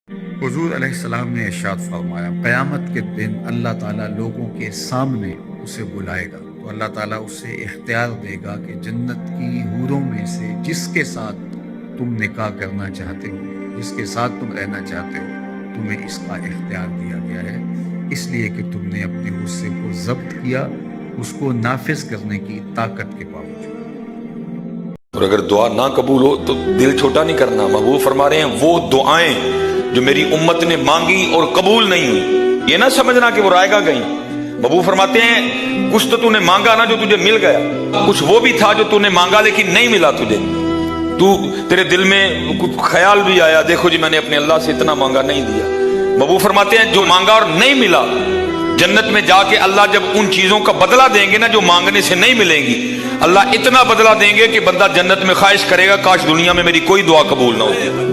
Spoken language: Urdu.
حضور علیہ السلام نے ارشاد فرمایا قیامت کے دن اللہ تعالیٰ لوگوں کے سامنے اسے بلائے گا تو اللہ تعالیٰ اسے اختیار دے گا کہ جنت کی حوروں میں سے جس کے ساتھ تم نکاح کرنا چاہتے ہو، جس کے ساتھ تم رہنا چاہتے ہو، تمہیں اس کا اختیار دیا گیا ہے، اس لیے کہ تم نے اپنے غصے کو ضبط کیا اس کو نافذ کرنے کی طاقت کے باوجود۔ اور اگر دعا نہ قبول ہو تو دل چھوٹا نہیں کرنا۔ محبوب فرما رہے ہیں وہ دعائیں جو میری امت نے مانگی اور قبول نہیں ہوئی، یہ نہ سمجھنا کہ وہ رائے گا گئیں۔ محبوب فرماتے ہیں کچھ تو نے مانگا نا جو تجھے مل گیا، کچھ وہ بھی تھا جو تو نے مانگا لیکن نہیں ملا تجھے، تیرے دل میں کچھ خیال بھی آیا دیکھو جی میں نے اپنے اللہ سے اتنا مانگا نہیں دیا۔ محبوب فرماتے ہیں جو مانگا اور نہیں ملا، جنت میں جا کے اللہ جب ان چیزوں کا بدلہ دیں گے نا جو مانگنے سے نہیں ملیں گی، اللہ اتنا بدلہ دیں گے کہ بندہ جنت میں خواہش کرے گا کاش دنیا میں میری کوئی دعا قبول نہ ہو۔